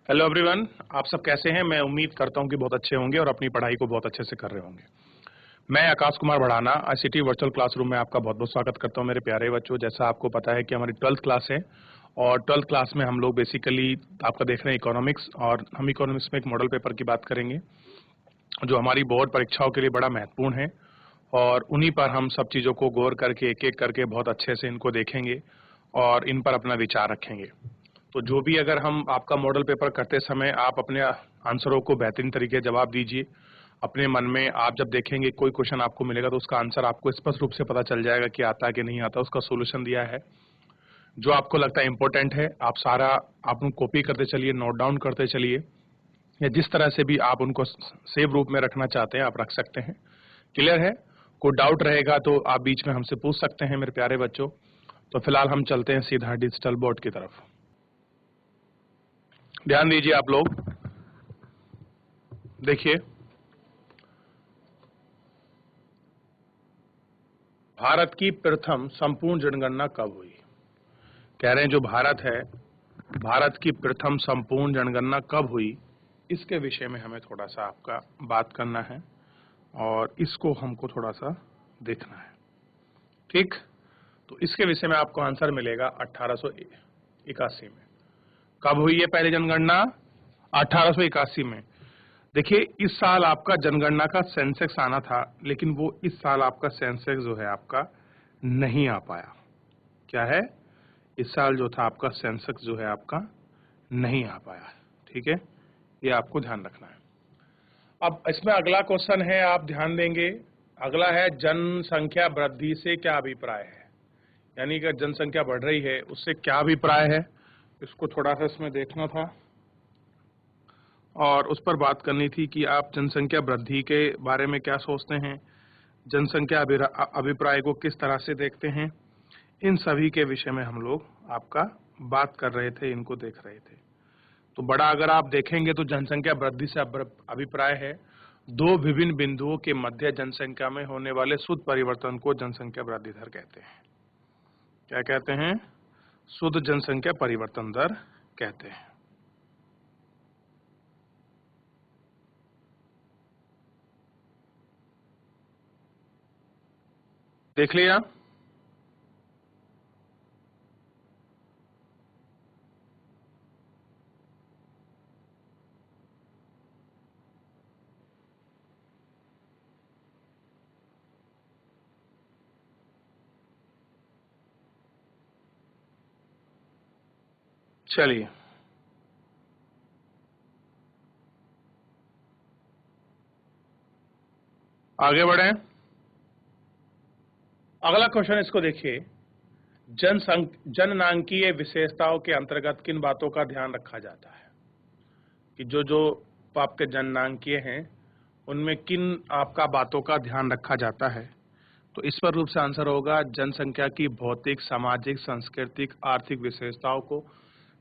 Hello everyone, आप सब कैसे हैं। मैं उम्मीद करता हूं कि बहुत अच्छे होंगे और अपनी पढ़ाई को बहुत अच्छे से कर रहे होंगे। मैं आकाश कुमार बढ़ाना आईसीटी वर्चुअल क्लासरूम में आपका बहुत बहुत स्वागत करता हूं मेरे प्यारे बच्चों। जैसा आपको पता है कि हमारी 12th क्लास है और 12th क्लास में हम लोग बेसिकली आपका देख रहे हैं इकोनॉमिक्स, और हम इकोनॉमिक्स में एक मॉडल पेपर की बात करेंगे जो हमारी बोर्ड परीक्षाओं के लिए बड़ा महत्वपूर्ण है, और उन्हीं पर हम सब चीज़ों को गौर करके एक एक करके बहुत अच्छे से इनको देखेंगे और इन पर अपना विचार रखेंगे। तो जो भी अगर हम आपका मॉडल पेपर करते समय आप अपने आंसरों को बेहतरीन तरीके से जवाब दीजिए। अपने मन में आप जब देखेंगे कोई क्वेश्चन आपको मिलेगा तो उसका आंसर आपको स्पष्ट रूप से पता चल जाएगा कि आता है कि नहीं आता, उसका सोल्यूशन दिया है। जो आपको लगता है इंपॉर्टेंट है आप सारा आप उनको कॉपी करते चलिए, नोट डाउन करते चलिए, या जिस तरह से भी आप उनको सेव रूप में रखना चाहते हैं आप रख सकते हैं। क्लियर है? कोई डाउट रहेगा तो आप बीच में हमसे पूछ सकते हैं मेरे प्यारे बच्चों। तो फिलहाल हम चलते हैं सीधा डिजिटल बोर्ड की तरफ। ध्यान दीजिए आप लोग, देखिए भारत की प्रथम संपूर्ण जनगणना कब हुई। कह रहे हैं जो भारत है, भारत की प्रथम संपूर्ण जनगणना कब हुई, इसके विषय में हमें थोड़ा सा आपका बात करना है और इसको हमको थोड़ा सा देखना है। ठीक, तो इसके विषय में आपको आंसर मिलेगा 1881 में। कब हुई है पहली जनगणना? 1881 में। देखिए इस साल आपका जनगणना का सेंसेक्स आना था, लेकिन वो इस साल आपका सेंसेक्स जो है आपका नहीं आ पाया। क्या है? इस साल जो था आपका सेंसेक्स जो है आपका नहीं आ पाया। ठीक है, ये आपको ध्यान रखना है। अब इसमें अगला क्वेश्चन है, आप ध्यान देंगे। अगला है जनसंख्या वृद्धि से क्या अभिप्राय है, यानी कि जनसंख्या बढ़ रही है उससे क्या अभिप्राय है, इसको थोड़ा सा इसमें देखना था और उस पर बात करनी थी कि आप जनसंख्या वृद्धि के बारे में क्या सोचते हैं, जनसंख्या अभिप्राय को किस तरह से देखते हैं। इन सभी के विषय में हम लोग आपका बात कर रहे थे, इनको देख रहे थे। तो बड़ा अगर आप देखेंगे तो जनसंख्या वृद्धि से अभिप्राय है दो विभिन्न बिंदुओं के मध्य जनसंख्या में होने वाले शुद्ध परिवर्तन को जनसंख्या वृद्धि दर कहते हैं। क्या कहते हैं? शुद्ध जनसंख्या परिवर्तन दर कहते हैं। देख लिया? चलिए आगे बढ़े। अगला क्वेश्चन इसको देखिए, जननांकीय विशेषताओं के अंतर्गत किन बातों का ध्यान रखा जाता है, कि जो जो आपके जननांकीय हैं उनमें किन आपका बातों का ध्यान रखा जाता है। तो इस पर रूप से आंसर होगा जनसंख्या की भौतिक, सामाजिक, सांस्कृतिक, आर्थिक विशेषताओं को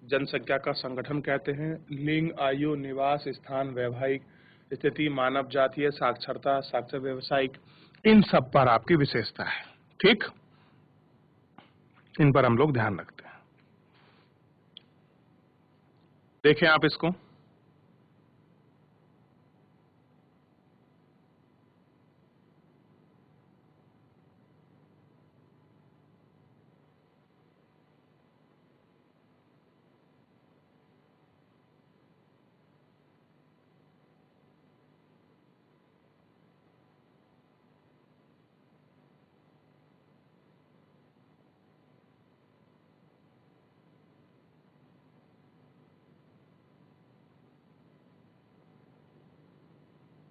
जनसंख्या का संगठन कहते हैं। लिंग, आयु, निवास स्थान, वैवाहिक स्थिति, मानव जातीय, साक्षरता, साक्षर, व्यवसायिक, इन सब पर आपकी विशेषता है। ठीक, इन पर हम लोग ध्यान रखते हैं। देखें आप इसको,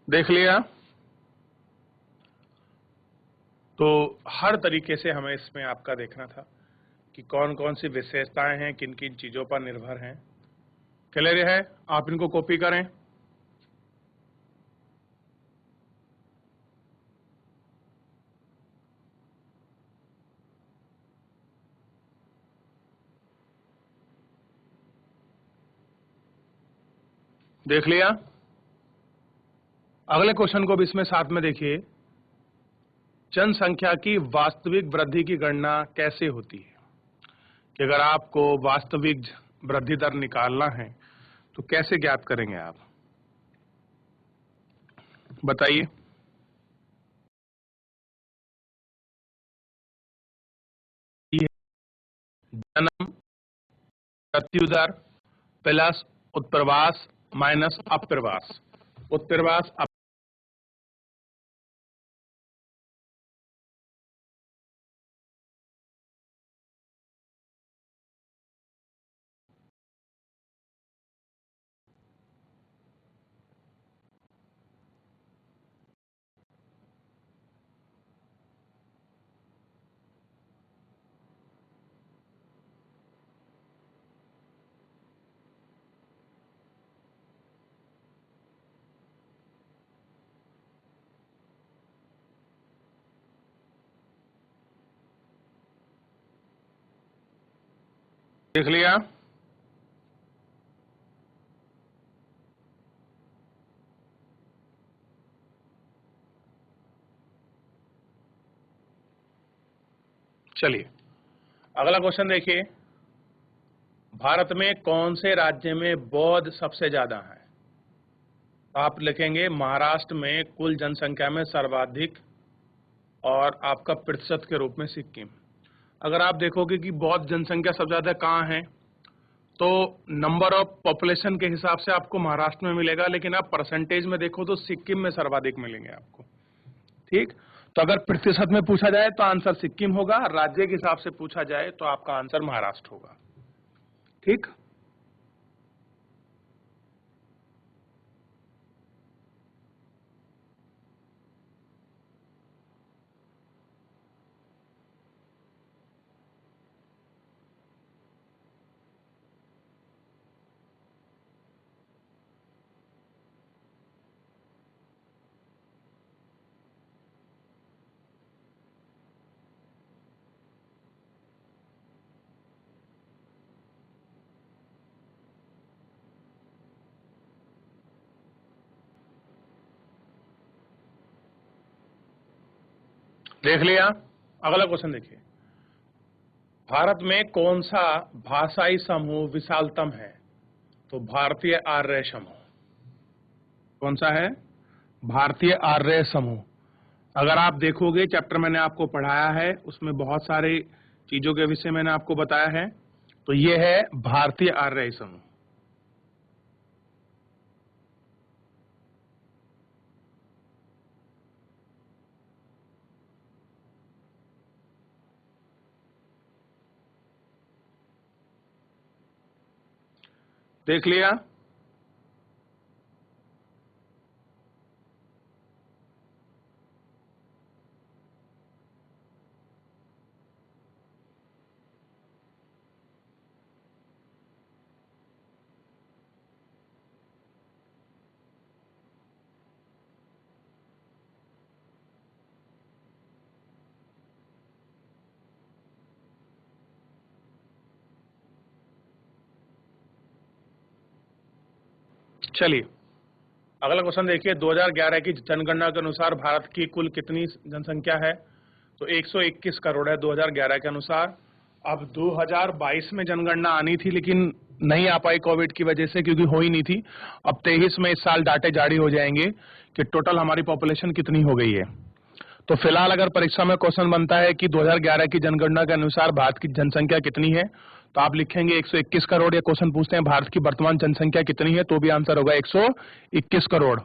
देख लिया? तो हर तरीके से हमें इसमें आपका देखना था कि कौन कौन सी विशेषताएं हैं, किन किन चीजों पर निर्भर हैं। क्लियर है? आप इनको कॉपी करें। देख लिया? अगले क्वेश्चन को भी इसमें साथ में देखिए, जनसंख्या की वास्तविक वृद्धि की गणना कैसे होती है। कि अगर आपको वास्तविक वृद्धि दर निकालना है तो कैसे ज्ञात करेंगे आप, बताइए। जन्म, मृत्यु दर प्लस उत्प्रवास माइनस अप्रवास। उत्प्रवास देख लिया। चलिए अगला क्वेश्चन देखिए, भारत में कौन से राज्य में बौद्ध सबसे ज्यादा है? तो आप लिखेंगे महाराष्ट्र में कुल जनसंख्या में सर्वाधिक और आपका प्रतिशत के रूप में सिक्किम। अगर आप देखोगे कि बौद्ध जनसंख्या सबसे ज्यादा कहाँ है, तो नंबर ऑफ पॉपुलेशन के हिसाब से आपको महाराष्ट्र में मिलेगा, लेकिन आप परसेंटेज में देखो तो सिक्किम में सर्वाधिक मिलेंगे आपको। ठीक, तो अगर प्रतिशत में पूछा जाए तो आंसर सिक्किम होगा, राज्य के हिसाब से पूछा जाए तो आपका आंसर महाराष्ट्र होगा। ठीक, देख लिया। अगला क्वेश्चन देखिए, भारत में कौन सा भाषाई समूह विशालतम है? तो भारतीय आर्य समूह। कौन सा है? भारतीय आर्य समूह। अगर आप देखोगे चैप्टर मैंने आपको पढ़ाया है, उसमें बहुत सारी चीजों के विषय मैंने आपको बताया है, तो ये है भारतीय आर्य समूह। देख लिया। चलिए अगला क्वेश्चन देखिए, 2011 की जनगणना के अनुसार भारत की कुल कितनी जनसंख्या है? तो 121 करोड़ है 2011 के अनुसार। अब 2022 में जनगणना आनी थी, लेकिन नहीं आ पाई कोविड की वजह से, क्योंकि हो ही नहीं थी। अब 23 में इस साल डाटे जारी हो जाएंगे कि टोटल हमारी पॉपुलेशन कितनी हो गई है। तो फिलहाल अगर परीक्षा में क्वेश्चन बनता है कि 2011 की जनगणना के अनुसार भारत की जनसंख्या कितनी है, तो आप लिखेंगे 121 करोड़, या क्वेश्चन पूछते हैं भारत की वर्तमान जनसंख्या कितनी है, तो भी आंसर होगा 121 करोड़।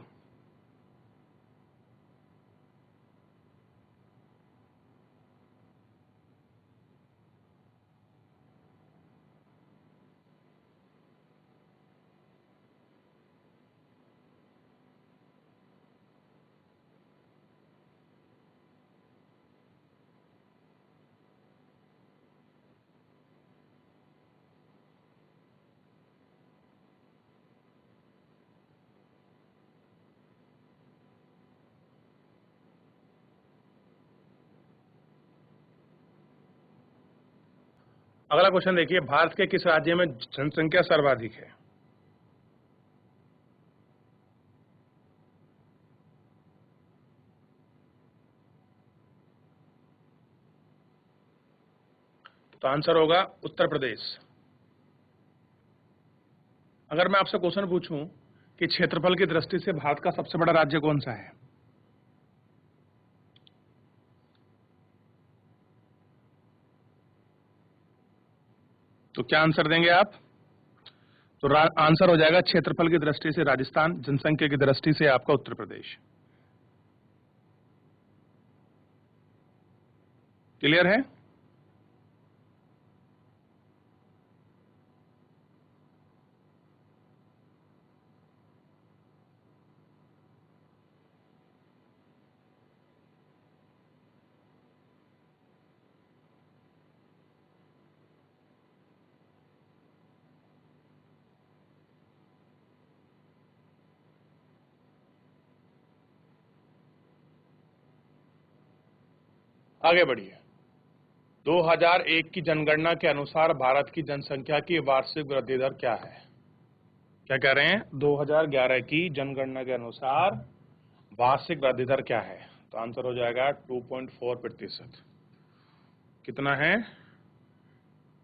अगला क्वेश्चन देखिए, भारत के किस राज्य में जनसंख्या सर्वाधिक है? तो आंसर होगा उत्तर प्रदेश। अगर मैं आपसे क्वेश्चन पूछूं कि क्षेत्रफल की दृष्टि से भारत का सबसे बड़ा राज्य कौन सा है, तो क्या आंसर देंगे आप? तो आंसर हो जाएगा क्षेत्रफल की दृष्टि से राजस्थान, जनसंख्या की दृष्टि से आपका उत्तर प्रदेश। क्लियर है? आगे बढ़िए। 2001 की जनगणना के अनुसार भारत की जनसंख्या की वार्षिक वृद्धि दर क्या है? क्या कह रहे हैं? 2011 की जनगणना के अनुसार वार्षिक वृद्धि दर क्या है? तो आंसर हो जाएगा 2.4%। कितना है?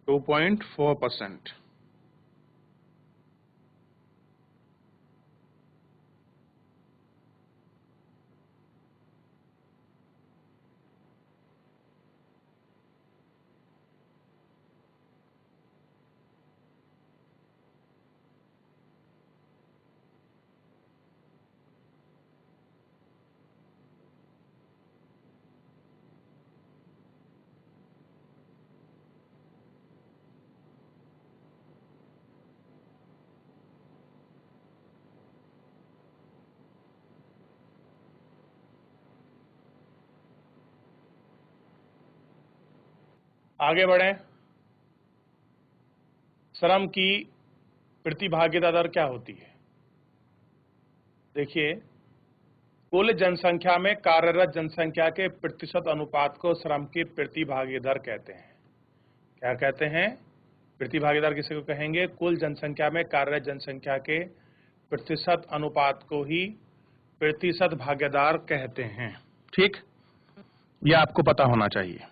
2.4%। आगे बढ़ें। श्रम की प्रतिभागिता दर क्या होती है? देखिए, कुल जनसंख्या में कार्यरत जनसंख्या के प्रतिशत अनुपात को श्रम की प्रतिभागी दर कहते हैं। क्या कहते हैं? प्रतिभागी दर किसे को कहेंगे? कुल जनसंख्या में कार्यरत जनसंख्या के प्रतिशत अनुपात को ही प्रतिशत भागीदार कहते हैं। ठीक, यह आपको पता होना चाहिए।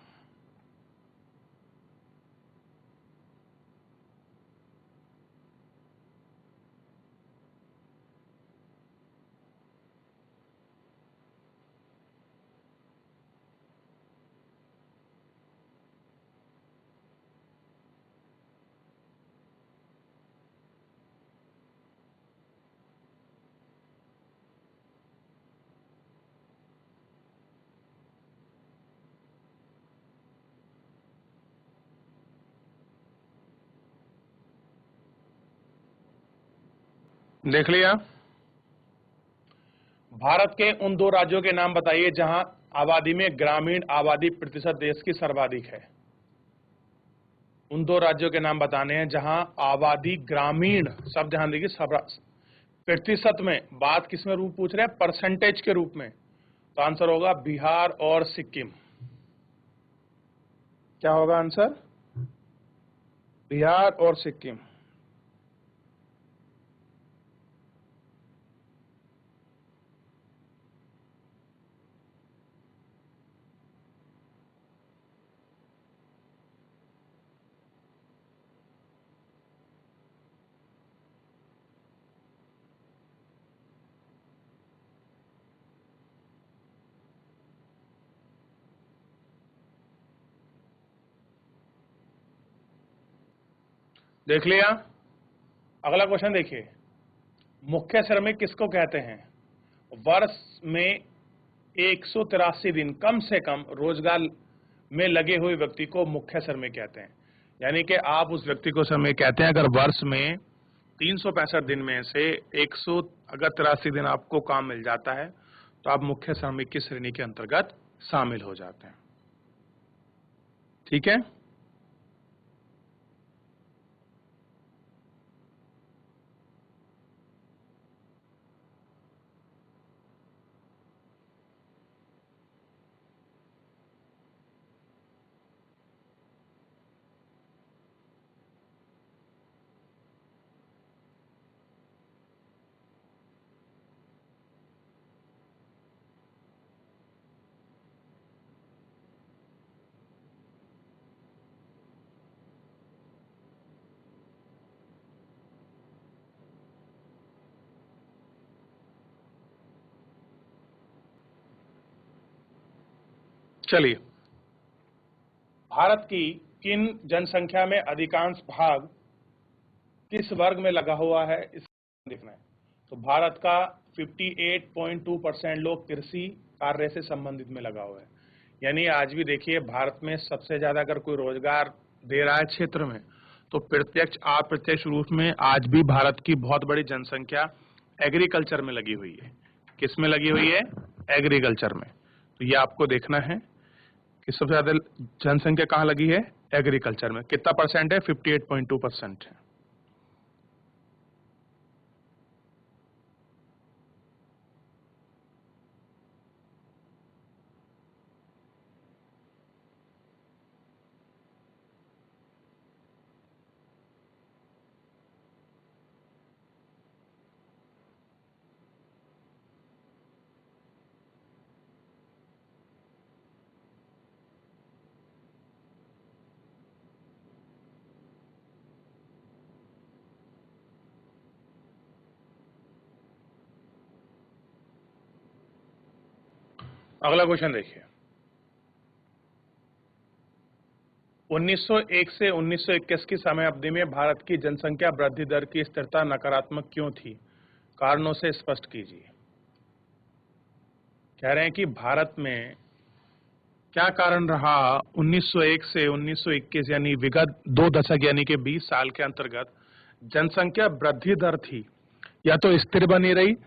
देख लिया? भारत के उन दो राज्यों के नाम बताइए जहां आबादी में ग्रामीण आबादी प्रतिशत देश की सर्वाधिक है। उन दो राज्यों के नाम बताने हैं जहां आबादी ग्रामीण, शब्द ध्यान देखिए, प्रतिशत में, बात किस में रूप पूछ रहे हैं? परसेंटेज के रूप में। तो आंसर होगा बिहार और सिक्किम। क्या होगा आंसर? बिहार और सिक्किम। देख लिया? अगला क्वेश्चन देखिए, मुख्य श्रमिक किसको कहते हैं? वर्ष में 183 दिन कम से कम रोजगार में लगे हुए व्यक्ति को मुख्य श्रमिक कहते हैं। यानी कि आप उस व्यक्ति को श्रमिक कहते हैं अगर वर्ष में 365 दिन में से 100 अगर 83 दिन आपको काम मिल जाता है तो आप मुख्य श्रमिक की श्रेणी के अंतर्गत शामिल हो जाते हैं। ठीक है? चलिए, भारत की किन जनसंख्या में अधिकांश भाग किस वर्ग में लगा हुआ है, इसको देखना है। तो भारत का 58.2% लोग कृषि कार्य से संबंधित में लगा हुआ है। यानी आज भी देखिए, भारत में सबसे ज्यादा अगर कोई रोजगार दे रहा है क्षेत्र में, तो प्रत्यक्ष अप्रत्यक्ष रूप में आज भी भारत की बहुत बड़ी जनसंख्या एग्रीकल्चर में लगी हुई है। किस में लगी हुई है? एग्रीकल्चर में। तो ये आपको देखना है कि सबसे ज्यादा जनसंख्या कहाँ लगी है? एग्रीकल्चर में। कितना परसेंट है? 58.2% है। अगला क्वेश्चन देखिए, 1901 से 1921 की समय अवधि में भारत की जनसंख्या वृद्धि दर की स्थिरता नकारात्मक क्यों थी? कारणों से स्पष्ट कीजिए। कह रहे हैं कि भारत में क्या कारण रहा 1901 से 1921 यानी विगत 2 दशक यानी कि 20 साल के अंतर्गत जनसंख्या वृद्धि दर थी या तो स्थिर बनी रही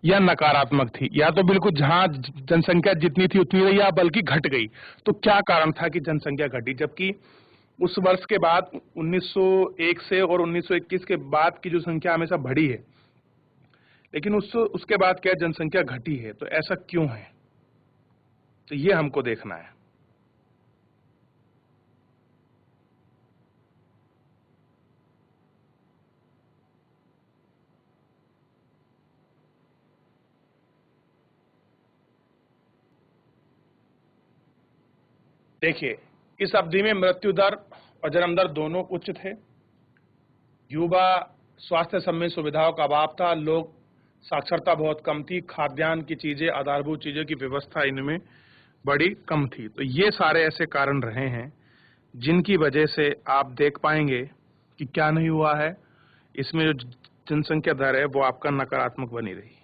या नकारात्मक थी, या तो बिल्कुल जहां जनसंख्या जितनी थी उतनी रही या बल्कि घट गई। तो क्या कारण था कि जनसंख्या घटी, जबकि उस वर्ष के बाद 1901 से और 1921 के बाद की जो संख्या हमेशा बढ़ी है, लेकिन उसके बाद क्या जनसंख्या घटी है? तो ऐसा क्यों है? तो ये हमको देखना है। देखिए, इस अवधि में मृत्यु दर और जन्म दर दोनों उच्च थे। युवा स्वास्थ्य संबंधी सुविधाओं का अभाव था, लोग साक्षरता बहुत कम थी, खाद्यान्न की चीजें, आधारभूत चीजों की व्यवस्था इनमें बड़ी कम थी। तो ये सारे ऐसे कारण रहे हैं जिनकी वजह से आप देख पाएंगे कि क्या नहीं हुआ है, इसमें जो जनसंख्या दर है वो आपका नकारात्मक बनी रही।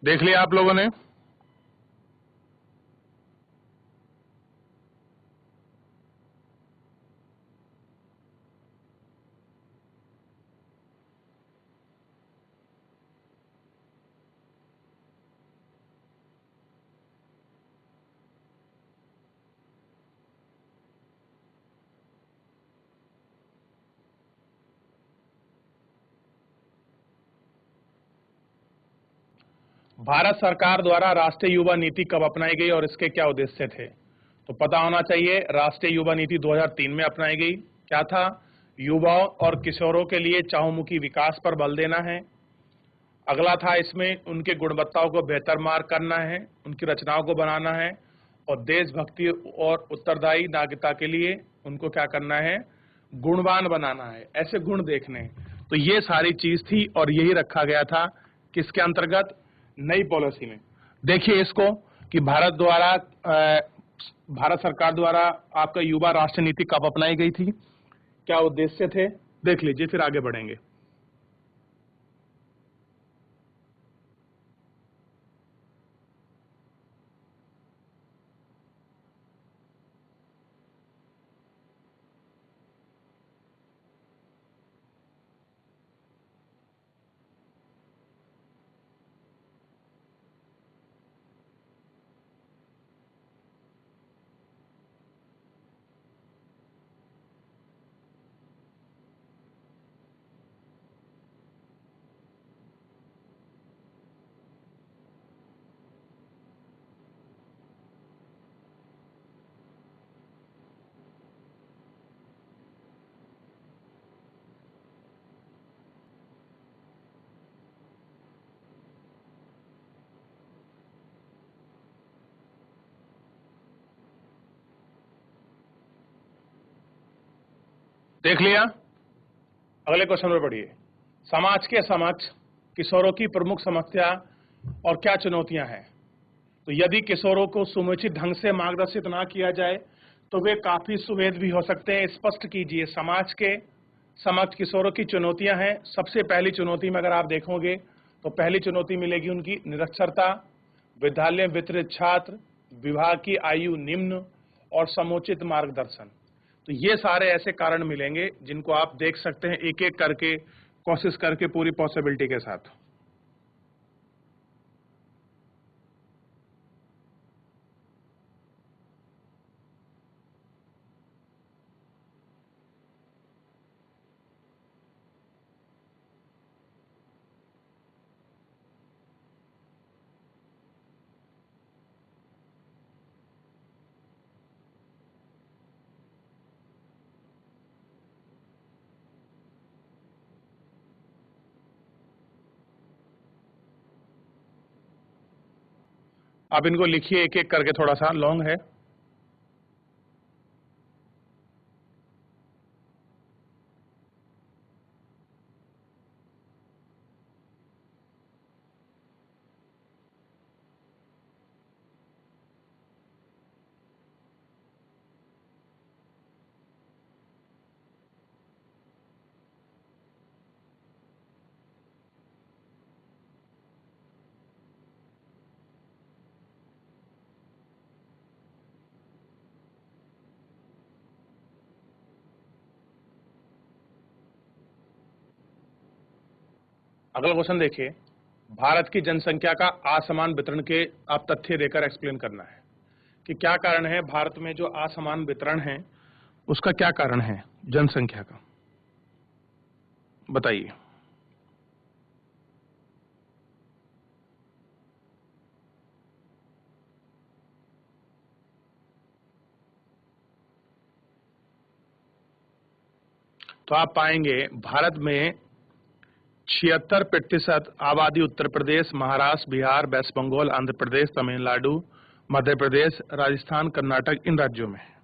देख लिया आप लोगों ने? भारत सरकार द्वारा राष्ट्रीय युवा नीति कब अपनाई गई और इसके क्या उद्देश्य थे? तो पता होना चाहिए, राष्ट्रीय युवा नीति 2003 में अपनाई गई। क्या था? युवाओं और किशोरों के लिए चहुमुखी विकास पर बल देना है। अगला था इसमें उनके गुणवत्ताओं को बेहतर मार्ग करना है, उनकी रचनाओं को बनाना है और देशभक्ति और उत्तरदायी नागरिकता के लिए उनको क्या करना है? गुणवान बनाना है। ऐसे गुण देखने हैं। तो ये सारी चीज थी और यही रखा गया था किसके अंतर्गत? नई पॉलिसी में। देखिए इसको कि भारत सरकार द्वारा आपका युवा राष्ट्रीय नीति कब अपनाई गई थी, क्या उद्देश्य थे, देख लीजिए, फिर आगे बढ़ेंगे। देख लिया। अगले क्वेश्चन में पढ़िए। समाज के समक्ष किशोरों की प्रमुख समस्या और क्या चुनौतियां हैं। तो यदि किशोरों को समुचित ढंग से मार्गदर्शित ना किया जाए तो वे काफी सुवेद भी हो सकते हैं। स्पष्ट कीजिए। समाज के समक्ष किशोरों की चुनौतियां हैं। सबसे पहली चुनौती में अगर आप देखोगे तो पहली चुनौती मिलेगी उनकी निरक्षरता, विद्यालय वितरित छात्र, विवाह की आयु निम्न और समुचित मार्गदर्शन। तो ये सारे ऐसे कारण मिलेंगे जिनको आप देख सकते हैं एक एक करके, कोशिश करके पूरी पॉसिबिलिटी के साथ। आप इनको लिखिए एक एक करके, थोड़ा सा लॉन्ग है। अगला क्वेश्चन देखिए। भारत की जनसंख्या का असमान वितरण के आप तथ्य देकर एक्सप्लेन करना है कि क्या कारण है भारत में जो असमान वितरण है उसका क्या कारण है जनसंख्या का, बताइए। तो आप पाएंगे भारत में 76% आबादी उत्तर प्रदेश, महाराष्ट्र, बिहार, वेस्ट बंगाल, आंध्र प्रदेश, तमिलनाडु, मध्य प्रदेश, राजस्थान, कर्नाटक, इन राज्यों में है।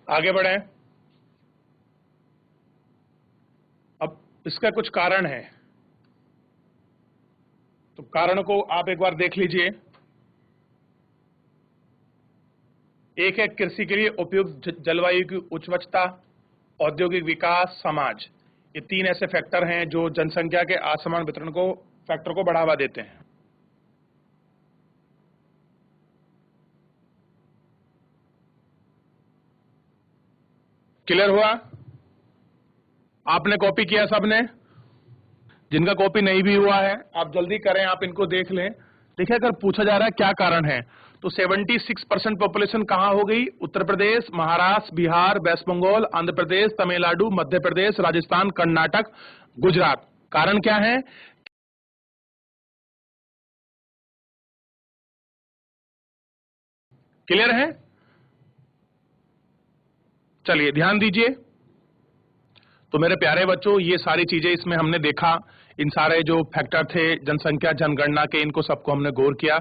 आगे बढ़े। अब इसका कुछ कारण है, तो कारण को आप एक बार देख लीजिए। एक है कृषि के लिए उपयुक्त जलवायु की उच्चता, औद्योगिक विकास, समाज। ये तीन ऐसे फैक्टर हैं जो जनसंख्या के असमान वितरण को फैक्टर को बढ़ावा देते हैं। क्लियर हुआ? आपने कॉपी किया सबने? जिनका कॉपी नहीं भी हुआ है आप जल्दी करें, आप इनको देख लें। देखिए, अगर पूछा जा रहा है क्या कारण है, तो 76% पॉपुलेशन कहां हो गई? उत्तर प्रदेश, महाराष्ट्र, बिहार, वेस्ट बंगाल, आंध्र प्रदेश, तमिलनाडु, मध्य प्रदेश, राजस्थान, कर्नाटक, गुजरात। कारण क्या है? क्लियर है? चलिए ध्यान दीजिए। तो मेरे प्यारे बच्चों, ये सारी चीजें इसमें हमने देखा। इन सारे जो फैक्टर थे जनसंख्या जनगणना के, इनको सबको हमने गौर किया।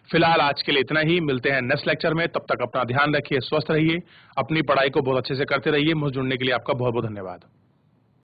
फिलहाल आज के लिए इतना ही। मिलते हैं नेक्स्ट लेक्चर में। तब तक अपना ध्यान रखिए, स्वस्थ रहिए, अपनी पढ़ाई को बहुत अच्छे से करते रहिए। मुझे जुड़ने के लिए आपका बहुत बहुत धन्यवाद।